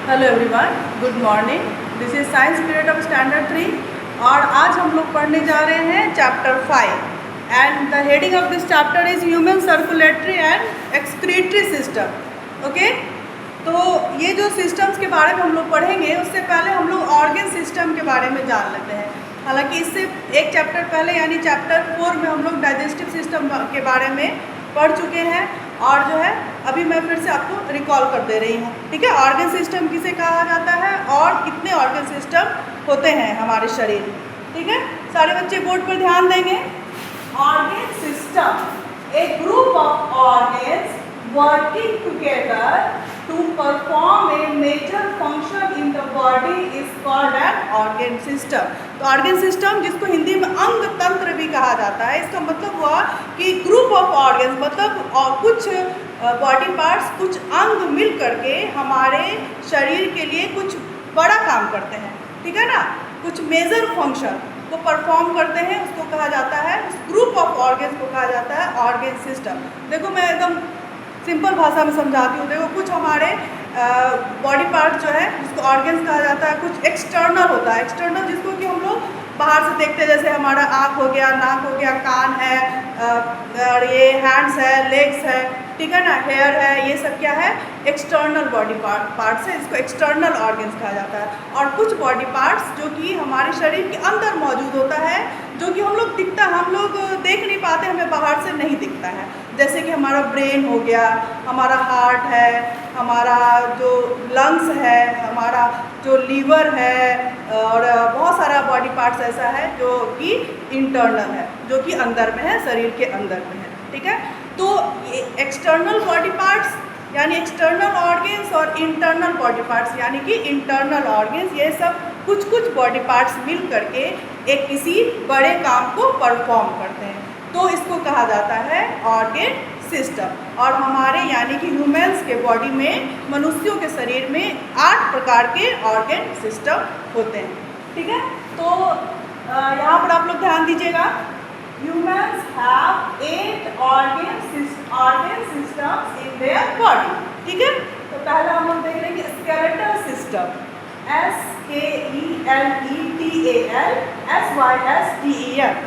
Hello everyone, good morning. This is science period of standard 3 और आज हम लोग पढ़ने जा रहे हैं chapter 5 and the heading of this chapter is human circulatory and excretory system. Okay, तो ये जो सिस्टम्स के बारे में हम लोग पढ़ेंगे उससे पहले हम लोग ऑर्गन सिस्टम के बारे में जान लेते हैं। हालांकि इससे एक चैप्टर पहले यानी चैप्टर 4 में हम लोग डाइजेस्टिव सिस्टम के बारे में पढ़ चुके हैं और जो है अभी मैं फिर से आपको रिकॉल कर दे रही हूँ। ठीक है, ऑर्गन सिस्टम किसे कहा जाता है और कितने ऑर्गन सिस्टम होते हैं हमारे शरीर। ठीक है, सारे बच्चे बोर्ड पर ध्यान देंगे। Organ system, a group of organs working together to perform a major function in the body is called an organ system. तो ऑर्गन सिस्टम, जिसको हिंदी में अंग तंत्र भी कहा जाता है, इसका मतलब हुआ कि ग्रुप ऑफ ऑर्गन्स मतलब कुछ बॉडी पार्ट्स, कुछ अंग मिल करके हमारे शरीर के लिए कुछ बड़ा काम करते हैं। ठीक है ना, कुछ मेजर फंक्शन को परफॉर्म करते हैं, उसको कहा जाता है, उस ग्रुप ऑफ ऑर्गन्स को कहा जाता है ऑर्गन सिस्टम। देखो मैं एकदम सिंपल भाषा में समझाती हूँ। देखो कुछ हमारे बॉडी पार्ट जो है जिसको ऑर्गन्स कहा जाता है, कुछ एक्सटर्नल होता है। एक्सटर्नल जिसको कि हम लोग बाहर से देखते हैं, जैसे हमारा आँख हो गया, नाक हो गया, कान है, और ये हैंड्स है, लेग्स है, ठीक है ना, हेयर है, ये सब क्या है, एक्सटर्नल बॉडी पार्ट्स है, इसको एक्सटर्नल ऑर्गन्स कहा जाता है। और कुछ बॉडी पार्ट्स जो कि हमारे शरीर के अंदर मौजूद होता है, जो कि हम लोग देख नहीं पाते, हमें बाहर से नहीं दिखता है। जैसे कि हमारा ब्रेन हो गया, हमारा हार्ट है, हमारा जो लंग्स है, हमारा जो लीवर है, और बहुत सारा बॉडी पार्ट्स ऐसा है जो कि इंटरनल है, जो कि अंदर में है, शरीर के अंदर में है। ठीक है, तो एक्सटर्नल बॉडी पार्ट्स यानी एक्सटर्नल ऑर्गन्स और इंटरनल बॉडी पार्ट्स यानी कि इंटरनल ऑर्गन्स, ये सब कुछ कुछ बॉडी पार्ट्स मिल करके एक किसी बड़े काम को परफॉर्म करते हैं, तो इसको कहा जाता है ऑर्गन सिस्टम। और हमारे यानी कि ह्यूमन्स के बॉडी में, मनुष्यों के शरीर में 8 प्रकार के ऑर्गन सिस्टम होते हैं। ठीक है, तो यहाँ पर आप लोग ध्यान दीजिएगा। Humans have 8 organ systems in their body। ठीक है, तो पहला हम लोग देख लेंगे skeletal system, SKELETAL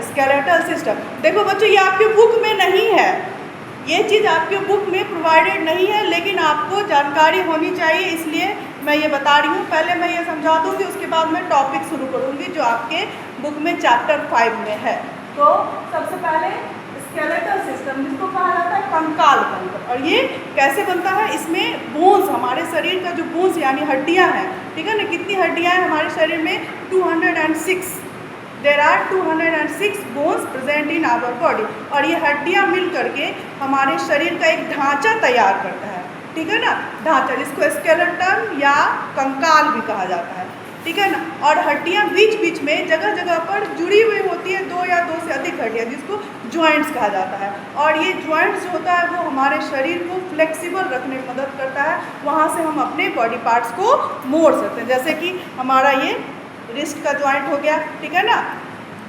skeletal system. देखो बच्चों, ये आपके बुक में नहीं है, ये चीज़ आपके बुक में प्रोवाइडेड नहीं है, लेकिन आपको जानकारी होनी चाहिए, इसलिए मैं ये बता रही हूँ। पहले मैं ये समझा दूँगी, उसके बाद मैं टॉपिक शुरू करूँगी जो आपके बुक में चैप्टर 5 में है। तो सबसे पहले स्केलेटल सिस्टम, जिसको कहा जाता है कंकाल तंत्र। और ये कैसे बनता है, इसमें बोन्स, हमारे शरीर का जो बोन्स यानी हड्डियां हैं, ठीक है ना, कितनी हड्डियां हैं हमारे शरीर में, 206। There are 206 bones present in our body. और ये हड्डियां मिल करके हमारे शरीर का एक ढांचा तैयार करता है। ठीक है ना, ढांचा, जिसको स्केलेटन या कंकाल भी कहा जाता है। ठीक है ना, और हड्डियां बीच बीच में जगह जगह पर जुड़ी हुई होती है, 2 या 2 से अधिक हड्डियां, जिसको जॉइंट्स कहा जाता है। और ये जॉइंट्स जो होता है वो हमारे शरीर को फ्लेक्सिबल रखने में मदद करता है, वहाँ से हम अपने बॉडी पार्ट्स को मोड़ सकते हैं। जैसे कि हमारा ये रिस्ट का जॉइंट हो गया, ठीक है ना,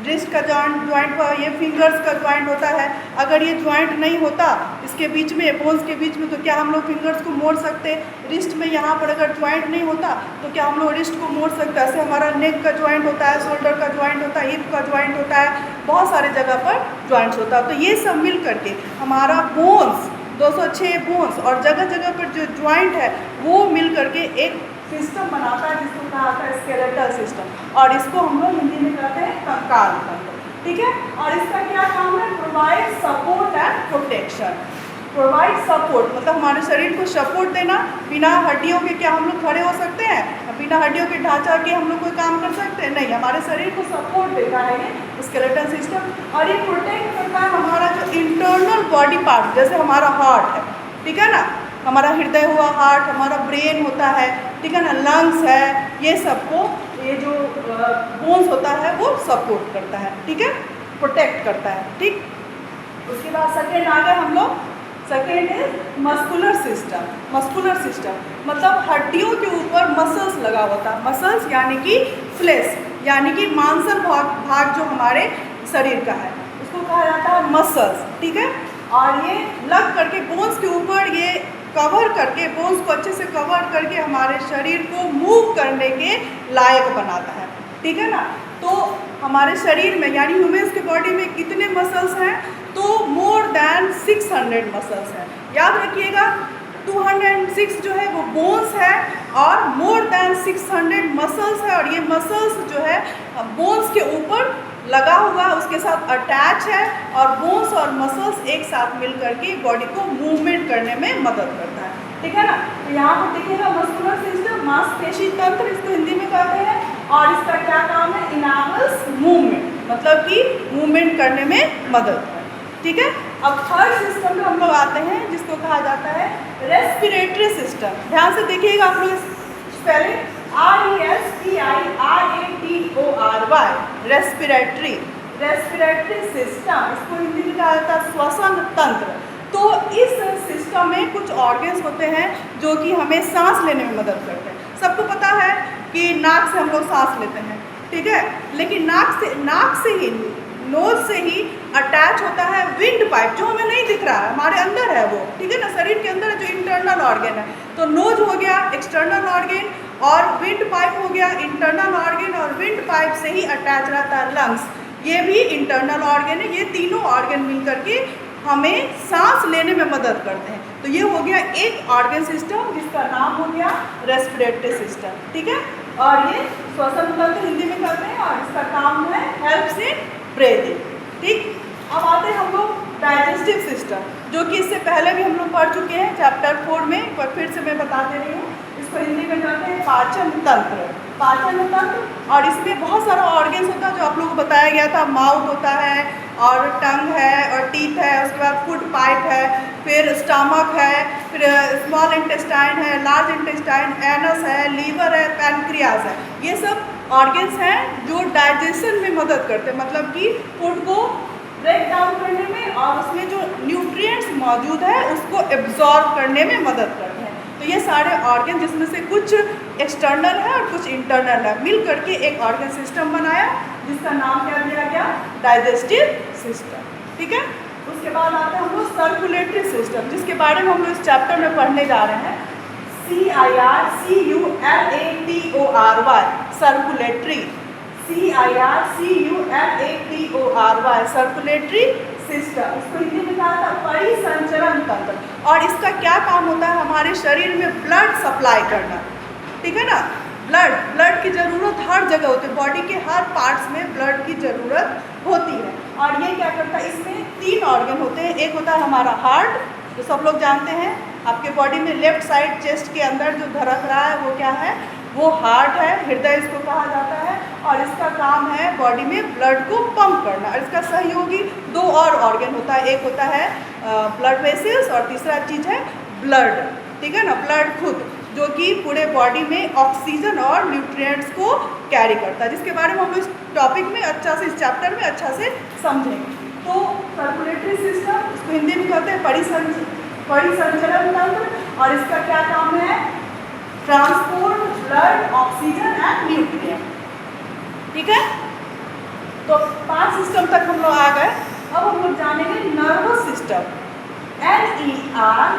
रिस्ट का जॉइंट पर ये फिंगर्स का जॉइंट होता है। अगर ये जॉइंट नहीं होता इसके बीच में, बोन्स के बीच में, तो क्या हम लोग फिंगर्स को मोड़ सकते? रिस्ट में यहाँ पर अगर जॉइंट नहीं होता तो क्या हम लोग रिस्ट को मोड़ सकते? ऐसे हमारा नेक का जॉइंट होता है, शोल्डर का जॉइंट होता है, हिप का जॉइंट होता है, बहुत सारे जगह पर जॉइंट्स होता है। तो ये सब मिल करके हमारा बोन्स, 206 बोन्स और जगह जगह पर जो जॉइंट है वो मिल करके एक सिस्टम बनाता है, जिसको कहा जाता है स्केलेटल सिस्टम। और इसको हम लोग हिंदी में कहते हैं कंकाल तंत्र। ठीक है, और इसका क्या काम है? Provide support and protection. Provide support मतलब हमारे शरीर को सपोर्ट देना। बिना हड्डियों के क्या हम लोग खड़े हो सकते हैं? बिना हड्डियों के ढांचा के हम लोग कोई काम कर सकते हैं? नहीं, हमारे शरीर को सपोर्ट देता है ये स्केलेटल सिस्टम। और ये प्रोटेक्ट करता है हमारा जो इंटरनल बॉडी पार्ट, जैसे हमारा हार्ट है, ठीक है ना, हमारा हृदय हुआ हार्ट, हमारा ब्रेन होता है, ठीक है ना, लंग्स है, ये सबको ये जो बोन्स होता है वो सपोर्ट करता है। ठीक है, प्रोटेक्ट करता है। ठीक, उसके बाद सेकेंड आ गए हम लोग, second is muscular system. Muscular system मतलब हड्डियों के ऊपर मसल्स लगा होता है। मसल्स यानी कि फ्लेश, यानी कि मांसल भाग जो हमारे शरीर का है उसको कहा जाता है मसल्स। ठीक है, और ये लग करके बोन्स के ऊपर ये कवर करके, बोन्स को अच्छे से कवर करके हमारे शरीर को मूव करने के लायक बनाता है, ठीक है ना। तो हमारे शरीर में यानी ह्यूमन्स के बॉडी में कितने मसल्स हैं, तो मोर देन 600 मसल्स हैं। याद रखिएगा 206 जो है वो बोन्स है और मोर देन 600 मसल्स है, और ये मसल्स जो है बोन्स के ऊपर लगा हुआ है, उसके साथ अटैच है, और बोन्स और मसल्स एक साथ मिल करके बॉडी को मूवमेंट करने में मदद करता है, ठीक है ना। तो यहाँ पर देखिएगा मस्कुलर सिस्टम, मांसपेशी तंत्र इसको हिंदी में कहते हैं, और इसका क्या काम है, इनाबल्स मूवमेंट, मतलब कि मूवमेंट करने में मदद है, ठीक है। अब थर्ड सिस्टम में हम लोग आते हैं जिसको कहा जाता है रेस्पिरेटरी सिस्टम। ध्यान से देखिएगा आप लोग, पहले RESPIRATORY रेस्पिरेटरी सिस्टम, इसको हिंदी में कहा जाता है श्वसन तंत्र। तो इस सिस्टम में कुछ ऑर्गन्स होते हैं जो कि हमें सांस लेने में मदद करते हैं। सबको पता है कि नाक से हम लोग सांस लेते हैं, ठीक है, लेकिन नाक से ही नोज से ही अटैच होता है विंड पाइप, जो हमें नहीं दिख रहा है, हमारे अंदर है वो, ठीक है ना, शरीर के अंदर है, जो इंटरनल ऑर्गन है। तो नोज हो गया एक्सटर्नल ऑर्गन, और विंड पाइप हो गया इंटरनल ऑर्गन, और विंड पाइप से ही अटैच रहता है लंग्स, ये भी इंटरनल ऑर्गन है। ये तीनों ऑर्गन मिल करके हमें सांस लेने में मदद करते हैं। तो ये हो गया एक ऑर्गन सिस्टम जिसका नाम हो गया रेस्पिरेटरी सिस्टम, ठीक है। और ये श्वसन तंत्र हिंदी में कहते हैं, और इसका काम है हेल्प्स इन ब्रीथिंग, ठीक। अब आते हैं हम लोग डाइजेस्टिव सिस्टम, जो कि इससे पहले भी हम लोग पढ़ चुके हैं चैप्टर 4 में, पर फिर से मैं बता दे रही हूँ। इसको हिंदी में कहते हैं पाचन तंत्र, और इसमें बहुत सारा ऑर्गन्स होता है जो आप लोगों को बताया गया था। माउथ होता है, और टंग है, और टीथ है, उसके बाद फूड पाइप है, फिर स्टमक है, फिर स्मॉल इंटेस्टाइन है, लार्ज इंटेस्टाइन, एनस है, लीवर है, पैनक्रियाज है। ये सब ऑर्गन्स हैं जो डाइजेशन में मदद करते हैं, मतलब कि फूड को ब्रेक डाउन करने में और उसमें जो न्यूट्रिएंट्स मौजूद है उसको एब्जॉर्ब करने में मदद करते हैं। तो ये सारे ऑर्गन, जिसमें से कुछ एक्सटर्नल है और कुछ इंटरनल है, मिल करके एक ऑर्गन सिस्टम बनाया जिसका नाम क्या दिया गया, डाइजेस्टिव सिस्टम, ठीक है। उसके बाद आता है हम लोग सर्कुलेटरी सिस्टम, जिसके बारे में हम लोग इस चैप्टर में पढ़ने जा रहे हैं। CIRCULATORY circulatory, CIRCULATORY circulatory system, इसको हिंदी में कहा था परिसंचरण तंत्र। और इसका क्या काम होता है, हमारे शरीर में ब्लड सप्लाई करना, ठीक है ना। ब्लड की ज़रूरत हर जगह होती है, बॉडी के हर पार्ट्स में ब्लड की ज़रूरत होती है। और ये क्या करता है, इसमें 3 ऑर्गन होते हैं। एक होता है हमारा हार्ट, जो सब लोग जानते हैं, आपके बॉडी में लेफ्ट साइड चेस्ट के अंदर जो धड़क रहा है वो क्या है, वो हार्ट है, हृदय इसको कहा जाता है। और इसका काम है बॉडी में ब्लड को पंप करना। और इसका सहयोगी 2 और ऑर्गन होता है, एक होता है ब्लड वेसल्स, और तीसरा चीज़ है ब्लड, ठीक है ना, ब्लड खुद, जो कि पूरे बॉडी में ऑक्सीजन और न्यूट्रिएंट्स को कैरी करता है, जिसके बारे में हम लोग इस टॉपिक में अच्छा से, इस चैप्टर में अच्छा से समझेंगे। तो सर्कुलेटरी सिस्टम, इसको हिंदी में कहते हैं परिसंचरण तंत्र, और इसका क्या काम है, transport blood, oxygen and nutrient, ठीक है। तो 5 सिस्टम तक हम लोग आ गए। अब हम लोग जानेंगे nervous system,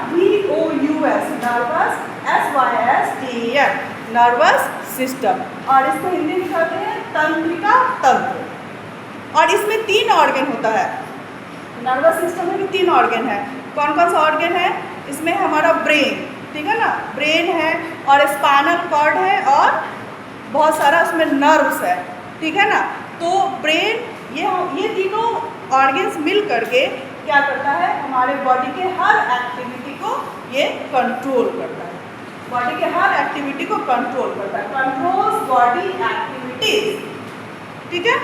NERVOUS, nervous, SYSTEM, nervous system, और इसको हिंदी में कहते हैं तंत्रिका तंत्र। और इसमें 3 ऑर्गन होता है, नर्वस सिस्टम में भी 3 ऑर्गन है। कौन कौन सा ऑर्गन है, इसमें हमारा ब्रेन, ठीक है ना, ब्रेन है, और स्पाइनल कॉर्ड है, और बहुत सारा उसमें नर्व्स है, ठीक है ना। तो ब्रेन, ये तीनों ऑर्गन्स मिल करके क्या करता है, हमारे बॉडी के हर एक्टिविटी को ये कंट्रोल करता है, बॉडी के हर एक्टिविटी को कंट्रोल करता है, कंट्रोल्स बॉडी एक्टिविटीज, ठीक है।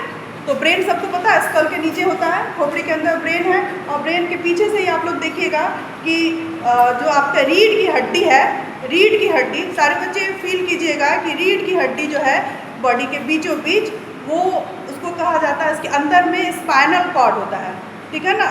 तो ब्रेन सबको पता है, स्कल के नीचे होता है, खोपड़ी के अंदर ब्रेन है, और ब्रेन के पीछे से ही आप लोग देखिएगा कि जो आपका रीढ़ की हड्डी है, रीढ़ की हड्डी, सारे बच्चे फील कीजिएगा कि रीढ़ की हड्डी जो है बॉडी के बीचों बीच, वो उसको कहा जाता है, इसके अंदर में स्पाइनल कॉर्ड होता है, ठीक है ना।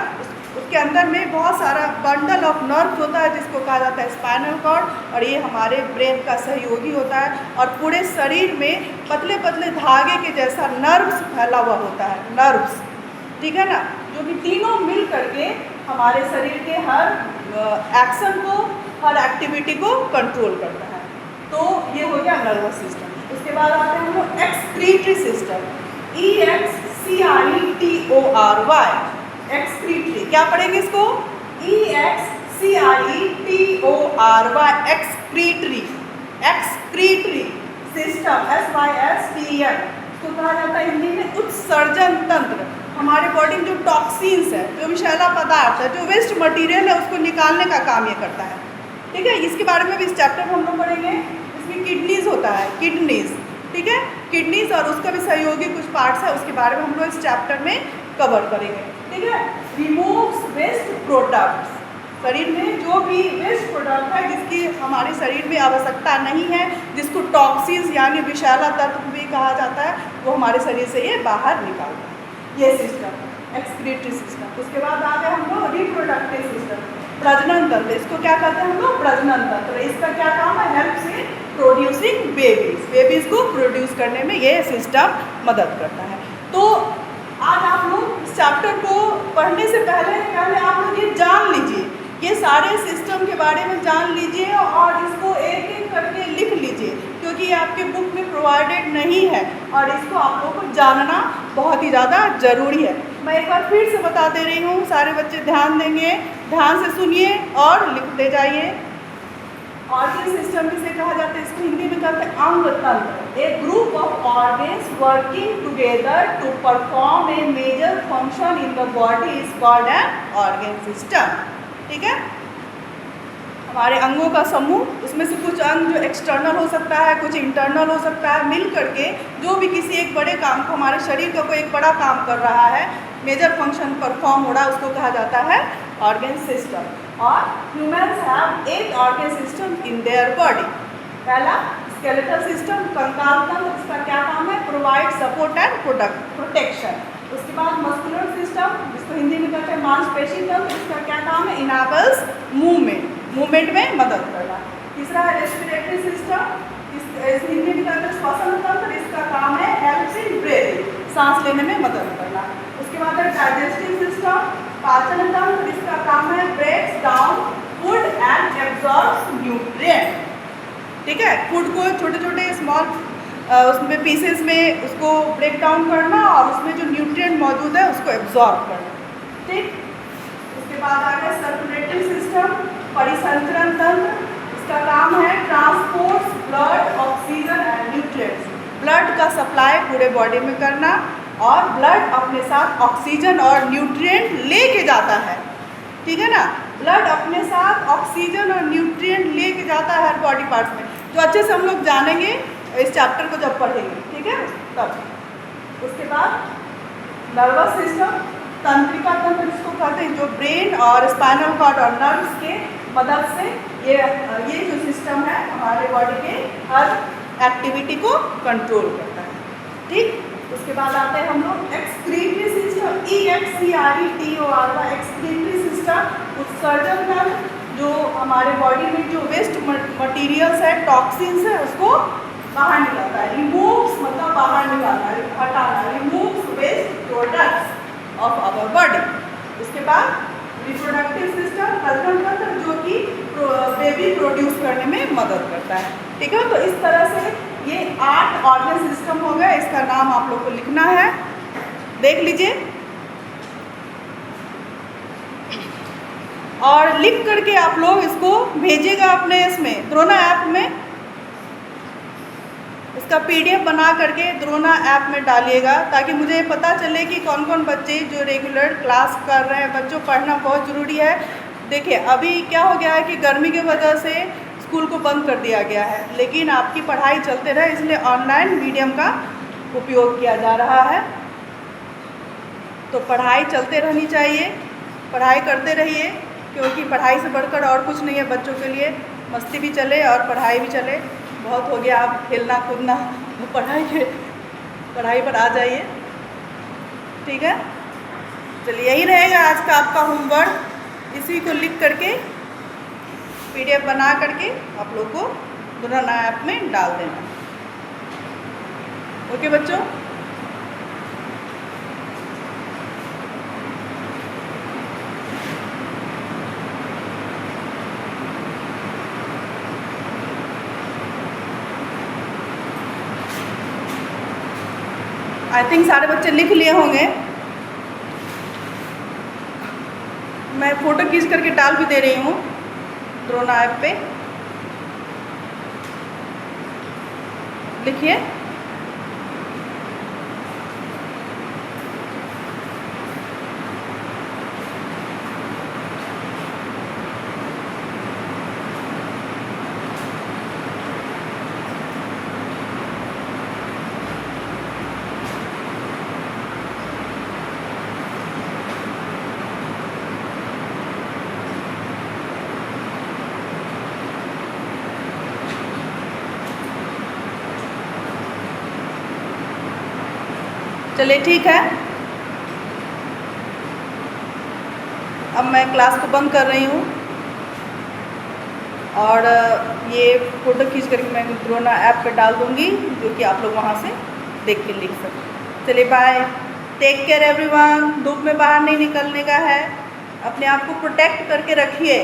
उसके अंदर में बहुत सारा बंडल ऑफ नर्व्स होता है जिसको कहा जाता है स्पाइनल कॉर्ड, और ये हमारे ब्रेन का सहयोगी होता है। और पूरे शरीर में पतले पतले धागे के जैसा नर्व्स फैला हुआ होता है, नर्व्स, ठीक है ना, जो कि तीनों मिल करके हमारे शरीर के हर एक्शन को, हर एक्टिविटी को कंट्रोल करता है। तो नर्वस सिस्टम। उसके बाद आते हैं हम लोग एक्सक्रीटरी सिस्टम, EXCRETORY, एक्सक्रीटरी। क्या पढ़ेंगे इसको? EXCRETORY, excretory, excretory system, SYSTEM। इसको कहा जाता है हिंदी में उत्सर्जन तंत्र। हमारे बॉडी में जो टॉक्सिन्स है, जो विषैला पदार्थ है, जो वेस्ट मटेरियल है, उसको निकालने का काम ये करता है। ठीक है, इसके बारे में भी इस चैप्टर में हम लोग पढ़ेंगे। इसमें किडनीज होता है, किडनीज, ठीक है, किडनीज और उसका भी सहयोगी कुछ पार्ट्स है, उसके बारे में हम लोग इस चैप्टर में कवर करेंगे। ठीक है, रिमूव्स वेस्ट प्रोडक्ट्स, शरीर में जो भी वेस्ट प्रोडक्ट है जिसकी हमारे शरीर में आवश्यकता नहीं है, जिसको टॉक्सिन्स यानी विषैला तत्व भी कहा जाता है, वो हमारे शरीर से ये बाहर निकालता है, ये सिस्टम एक्सक्रीटरी सिस्टम। उसके बाद आ गए हम लोग रिप्रोडक्टिव सिस्टम, प्रजनन तंत्र। इसको क्या कहते हैं हम लोग? प्रजनन तंत्र। इसका क्या काम है? हेल्प से प्रोड्यूसिंग बेबीज, बेबीज को प्रोड्यूस करने में ये सिस्टम मदद करता है। तो आज आप लोग इस चैप्टर को पढ़ने से पहले आप लोग ये जान लीजिए, ये सारे सिस्टम के बारे में जान लीजिए और इसको एक एक करके लिख लीजिए, क्योंकि ये आपके बुक में प्रोवाइडेड नहीं है और इसको आप लोगों को जानना बहुत ही ज़्यादा ज़रूरी है। मैं एक बार फिर से बता दे रही हूँ, सारे बच्चे ध्यान देंगे, ध्यान से सुनिए और लिखते जाइए। ऑर्गन सिस्टम जिसे कहा जाता है, इसको हिंदी में कहते हैं अंग तंत्र। A group of organs working together to perform a major function in the body is called an organ system. ठीक है, हमारे अंगों का समूह, उसमें से कुछ अंग जो एक्सटर्नल हो सकता है, कुछ इंटरनल हो सकता है, मिल करके जो भी किसी एक बड़े काम को, हमारे शरीर का कोई एक बड़ा काम कर रहा है, मेजर फंक्शन परफॉर्म हो रहा है, उसको कहा जाता है ऑर्गन सिस्टम। और humans have 8 organ system in their body. पहला स्केलेटल सिस्टम, कंकाल तंत्र, इसका क्या काम है? Provide support and protection. उसके बाद मस्कुलर सिस्टम, जिसको हिंदी में कहते हैं मांसपेशी तंत्र, इसका क्या काम है? इनेबल्स मूवमेंट में मदद करना। तीसरा है रेस्पिरेटरी सिस्टम, हिंदी में कहते हैं श्वसन तंत्र, इसका काम है हेल्प्स इन ब्रीथिंग, सांस लेने में मदद करना। उसके बाद है डाइजेस्टिव सिस्टम, पाचन तंत्र, इसका काम है breaks down food and absorbs nutrient. ठीक है, फूड को छोटे छोटे स्मॉल उसमें पीसेस में उसको ब्रेक डाउन करना और उसमें जो न्यूट्रिएंट मौजूद है उसको एब्जॉर्ब करना। ठीक, उसके बाद आ गया सर्कुलेटरी सिस्टम, परिसंचरण तंत्र, इसका काम है transport blood, oxygen and nutrients, blood का सप्लाई पूरे बॉडी में करना और ब्लड अपने साथ ऑक्सीजन और न्यूट्रिएंट लेके जाता है। ठीक है ना, ब्लड अपने साथ ऑक्सीजन और न्यूट्रिएंट लेके जाता है हर बॉडी पार्ट्स में, जो अच्छे से हम लोग जानेंगे इस चैप्टर को जब पढ़ेंगे। ठीक है, तब उसके बाद नर्वस सिस्टम, तंत्रिका तंत्र जिसको कहते हैं, जो ब्रेन और स्पाइनल कॉर्ड और नर्व्स के मदद से ये जो सिस्टम है हमारे बॉडी के हर एक्टिविटी को कंट्रोल करता है। ठीक, उसके बाद आते हैं हम लोग excretory system, EXCRETORY, excretory system, उत्सर्जन तंत्र, जो हमारे बॉडी में जो वेस्ट मटेरियल्स है, टॉक्सिन्स है, उसको बाहर निकालता है। रिमूव्स मतलब बाहर निकालना, हटाना, removes waste products of our body. उसके बाद रिप्रोडक्टिव सिस्टम, प्रजनन तंत्र, जो कि बेबी प्रोड्यूस करने में मदद करता है। ठीक है, तो इस तरह से ये 8 ऑर्गन सिस्टम हो गए, इसका नाम आप लोग को लिखना है, देख लीजिए और लिख करके आप लोग इसको भेजिएगा अपने इसमें द्रोना ऐप में, इसका PDF बना करके द्रोना ऐप में डालिएगा, ताकि मुझे पता चले कि कौन कौन बच्चे जो रेगुलर क्लास कर रहे हैं। बच्चों, पढ़ना बहुत ज़रूरी है। देखिए, अभी क्या हो गया है कि गर्मी की वजह से स्कूल को बंद कर दिया गया है, लेकिन आपकी पढ़ाई चलते रहे इसलिए ऑनलाइन मीडियम का उपयोग किया जा रहा है। तो पढ़ाई चलते रहनी चाहिए, पढ़ाई करते रहिए, क्योंकि पढ़ाई से बढ़कर और कुछ नहीं है बच्चों के लिए। मस्ती भी चले और पढ़ाई भी चले, बहुत हो गया आप खेलना कूदना, पढ़ाई पर आ जाइए। ठीक है, चलिए यही रहेगा आज का आपका होमवर्क। इसी को लिख करके PDF बना करके आप लोग को द्रोना ऐप में डाल देना। ओके बच्चों, आई थिंक सारे बच्चे लिख लिए होंगे। मैं फ़ोटो खींच करके डाल भी दे रही हूँ द्रोना ऐप पे। लिखिए। चलिए ठीक है, अब मैं क्लास को बंद कर रही हूँ और ये फ़ोटो खींच करके मैं द्रोना ऐप पे डाल दूँगी, जो कि आप लोग वहाँ से देख के लिख सकते। चलिए बाय, टेक केयर एवरीवन। धूप में बाहर नहीं निकलने का है, अपने आप को प्रोटेक्ट करके रखिए।